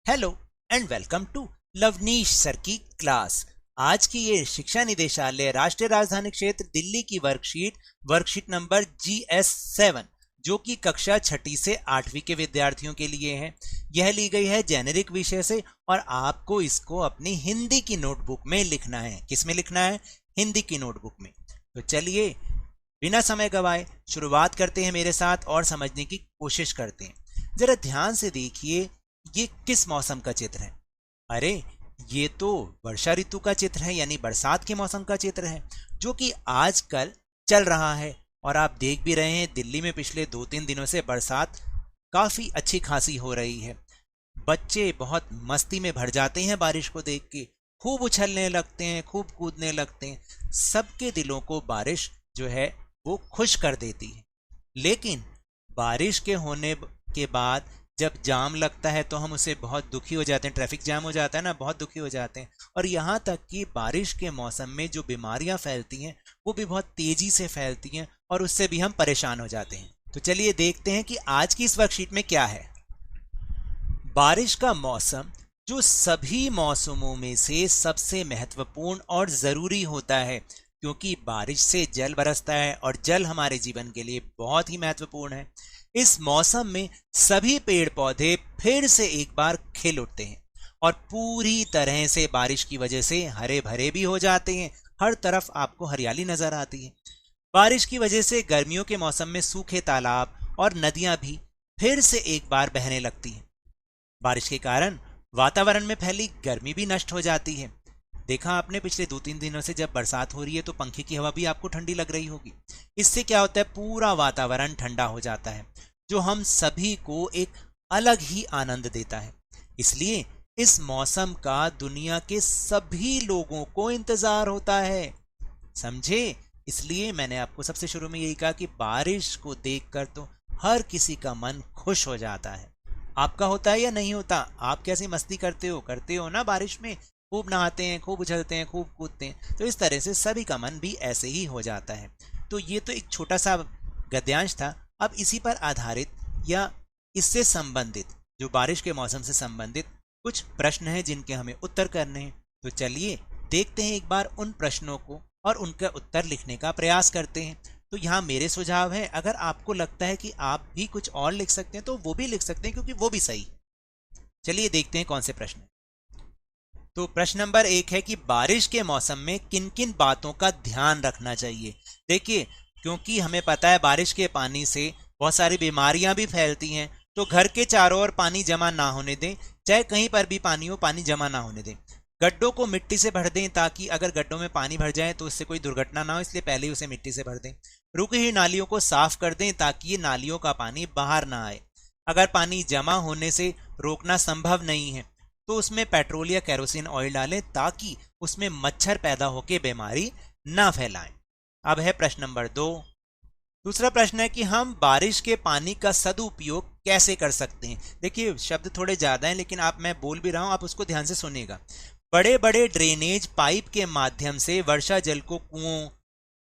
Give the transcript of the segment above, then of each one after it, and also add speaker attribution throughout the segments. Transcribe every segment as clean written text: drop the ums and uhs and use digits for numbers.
Speaker 1: Hello and welcome to Lavneesh sir की क्लास। आज की ये शिक्षा निदेशालय राष्ट्रीय राजधानी क्षेत्र दिल्ली की वर्कशीट नंबर GS7 जो कि कक्षा 6ठी से 8वीं के विद्यार्थियों के लिए है। यह ली गई है जेनेरिक विषय से और आपको इसको अपनी हिंदी की नोटबुक में लिखना है। किस में लिखना है? हिंदी की नोटबुक में। तो चलिए बिना समय गवाए शुरुआत करते हैं मेरे साथ और समझने की कोशिश करते हैं। जरा ध्यान से देखिए, ये किस मौसम का चित्र है? अरे ये तो वर्षा ऋतु का चित्र है, यानी बरसात के मौसम का चित्र है जो कि आजकल चल रहा है। और आप देख भी रहे हैं दिल्ली में पिछले 2-3 दिनों से बरसात काफी अच्छी खासी हो रही है। बच्चे बहुत मस्ती में भर जाते हैं बारिश को देख के, खूब उछलने लगते हैं, खूब कूदने लगते हैं। सबके दिलों को बारिश जो है वो खुश कर देती है। लेकिन बारिश के होने के बाद जब जाम लगता है तो हम उसे बहुत दुखी हो जाते हैं। ट्रैफिक जाम हो जाता है ना, बहुत दुखी हो जाते हैं। और यहाँ तक कि बारिश के मौसम में जो बीमारियां फैलती हैं वो भी बहुत तेजी से फैलती हैं और उससे भी हम परेशान हो जाते हैं। तो चलिए देखते हैं कि आज की इस वर्कशीट में क्या है। बारिश का मौसम जो सभी मौसमों में से सबसे महत्वपूर्ण और जरूरी होता है, क्योंकि बारिश से जल बरसता है और जल हमारे जीवन के लिए बहुत ही महत्वपूर्ण है। इस मौसम में सभी पेड़ पौधे फिर से एक बार खिल उठते हैं और पूरी तरह से बारिश की वजह से हरे भरे भी हो जाते हैं। हर तरफ आपको हरियाली नजर आती है। बारिश की वजह से गर्मियों के मौसम में सूखे तालाब और नदियां भी फिर से एक बार बहने लगती हैं। बारिश के कारण वातावरण में फैली गर्मी भी नष्ट हो जाती है। देखा आपने पिछले 2-3 दिनों से जब बरसात हो रही है तो पंखे की हवा भी आपको ठंडी लग रही होगी। इससे क्या होता है, पूरा वातावरण ठंडा हो जाता है जो हम सभी को एक अलग ही आनंद देता है। इसलिए इस मौसम का दुनिया के सभी लोगों को इंतजार होता है, समझे? इसलिए मैंने आपको सबसे शुरू में यही कहा कि बारिश को देखकर तो हर किसी का मन खुश हो जाता है। आपका होता है या नहीं होता? आप कैसी मस्ती करते हो ना बारिश में? खूब नहाते हैं, खूब उछलते हैं, खूब कूदते हैं। तो इस तरह से सभी का मन भी ऐसे ही हो जाता है। तो ये तो एक छोटा सा गद्यांश था। अब इसी पर आधारित या इससे संबंधित जो बारिश के मौसम से संबंधित कुछ प्रश्न हैं जिनके हमें उत्तर करने हैं। तो चलिए देखते हैं एक बार उन प्रश्नों को और उनका उत्तर लिखने का प्रयास करते हैं। तो यहाँ मेरे सुझाव हैं, अगर आपको लगता है कि आप भी कुछ और लिख सकते हैं तो वो भी लिख सकते हैं, क्योंकि वो भी सही। चलिए देखते हैं कौन से प्रश्न हैं। तो प्रश्न नंबर 1 है कि बारिश के मौसम में किन किन बातों का ध्यान रखना चाहिए। देखिए, क्योंकि हमें पता है बारिश के पानी से बहुत सारी बीमारियां भी फैलती हैं, तो घर के चारों ओर पानी जमा ना होने दें। चाहे कहीं पर भी पानी हो, पानी जमा ना होने दें। गड्ढों को मिट्टी से भर दें ताकि अगर गड्ढों में पानी भर जाए तो उससे कोई दुर्घटना ना हो, इसलिए पहले ही उसे मिट्टी से भर दें। रुकी हुई नालियों को साफ कर दें ताकि ये नालियों का पानी बाहर ना आए। अगर पानी जमा होने से रोकना संभव नहीं है तो उसमें पेट्रोल या केरोसिन ऑयल डालें ताकि उसमें मच्छर पैदा होकर बीमारी ना फैलाएं। अब है प्रश्न नंबर 2। दूसरा प्रश्न है कि हम बारिश के पानी का सदुपयोग कैसे कर सकते हैं। देखिए, शब्द थोड़े ज्यादा हैं लेकिन मैं बोल भी रहा हूं, आप उसको ध्यान से सुनिएगा। बड़े बड़े ड्रेनेज पाइप के माध्यम से वर्षा जल को कुओं,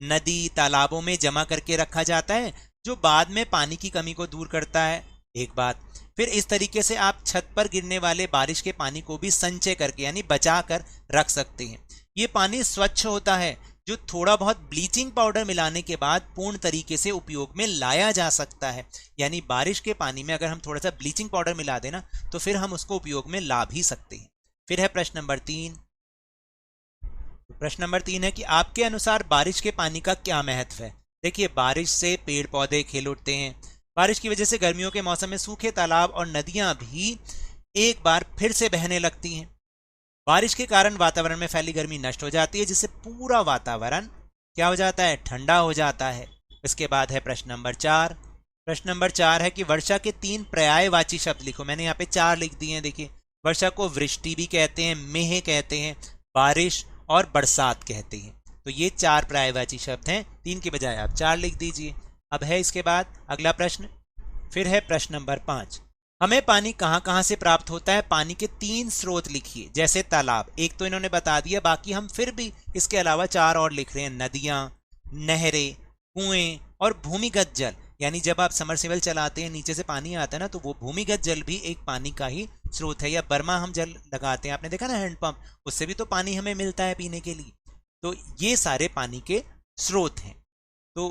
Speaker 1: नदी, तालाबों में जमा करके रखा जाता है, जो बाद में पानी की कमी को दूर करता है। एक बात। फिर इस तरीके से आप छत पर गिरने वाले बारिश के पानी को भी संचय करके यानी बचा कर रख सकते हैं। ये पानी स्वच्छ होता है, जो थोड़ा बहुत ब्लीचिंग पाउडर मिलाने के बाद पूर्ण तरीके से उपयोग में लाया जा सकता है। यानी बारिश के पानी में अगर हम थोड़ा सा ब्लीचिंग पाउडर मिला देना तो फिर हम उसको उपयोग में ला भी सकते हैं। फिर है प्रश्न नंबर 3। प्रश्न नंबर 3 है कि आपके अनुसार बारिश के पानी का क्या महत्व है। देखिए, बारिश से पेड़ पौधे खिल उठते हैं। बारिश की वजह से गर्मियों के मौसम में सूखे तालाब और नदियां भी एक बार फिर से बहने लगती हैं। बारिश के कारण वातावरण में फैली गर्मी नष्ट हो जाती है, जिससे पूरा वातावरण क्या हो जाता है, ठंडा हो जाता है। इसके बाद है प्रश्न नंबर 4। प्रश्न नंबर 4 है कि वर्षा के 3 पर्यायवाची शब्द लिखो। मैंने यहाँ पे 4 लिख दिए हैं। देखिए, वर्षा को वृष्टि भी कहते हैं, मेह कहते हैं, बारिश और बरसात कहते हैं। तो ये 4 पर्यायवाची शब्द हैं, 3 के बजाय आप 4 लिख दीजिए। अब है इसके बाद अगला प्रश्न। फिर है प्रश्न नंबर 5। हमें पानी कहां कहां से प्राप्त होता है। पानी के 3 स्रोत लिखिए, जैसे तालाब, एक तो इन्होंने बता दिया, बाकी हम फिर भी इसके अलावा 4 और लिख रहे हैं। नदियां, नहरें, कुएं और भूमिगत जल। यानी जब आप समरसेबल चलाते हैं, नीचे से पानी आता है ना, तो वो भूमिगत जल भी एक पानी का ही स्रोत है, या बर्मा हम जल लगाते हैं, आपने देखा ना हैंडपंप, उससे भी तो पानी हमें मिलता है पीने के लिए। तो ये सारे पानी के स्रोत हैं। तो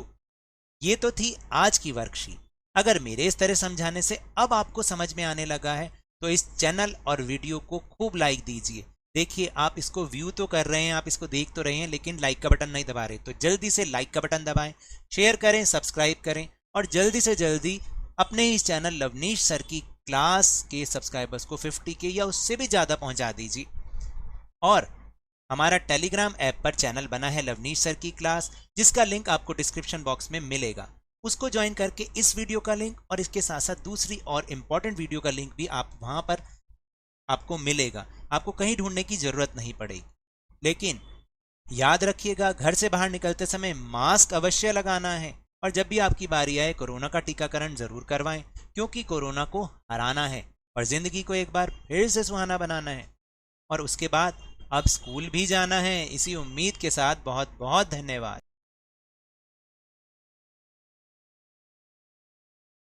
Speaker 1: ये तो थी आज की वर्कशीट। अगर मेरे इस तरह समझाने से अब आपको समझ में आने लगा है तो इस चैनल और वीडियो को खूब लाइक दीजिए। देखिए आप इसको व्यू तो कर रहे हैं, आप इसको देख तो रहे हैं, लेकिन लाइक का बटन नहीं दबा रहे, तो जल्दी से लाइक का बटन दबाएं, शेयर करें, सब्सक्राइब करें, और जल्दी से जल्दी अपने इस चैनल लवनीश सर की क्लास के सब्सक्राइबर्स को 50 के या उससे भी ज़्यादा पहुंचा दीजिए। और हमारा टेलीग्राम ऐप पर चैनल बना है लवनीश सर की क्लास, जिसका लिंक आपको डिस्क्रिप्शन बॉक्स में मिलेगा। उसको ज्वाइन करके इस वीडियो का लिंक और इसके साथ साथ दूसरी और इंपॉर्टेंट वीडियो का लिंक भी आप वहां पर आपको मिलेगा, आपको कहीं ढूंढने की जरूरत नहीं पड़ेगी। लेकिन याद रखिएगा, घर से बाहर निकलते समय मास्क अवश्य लगाना है, और जब भी आपकी बारी आए कोरोना का टीकाकरण जरूर करवाएं, क्योंकि कोरोना को हराना है और जिंदगी को एक बार फिर से सुहाना बनाना है। और उसके बाद अब स्कूल भी जाना है। इसी उम्मीद के साथ बहुत बहुत धन्यवाद।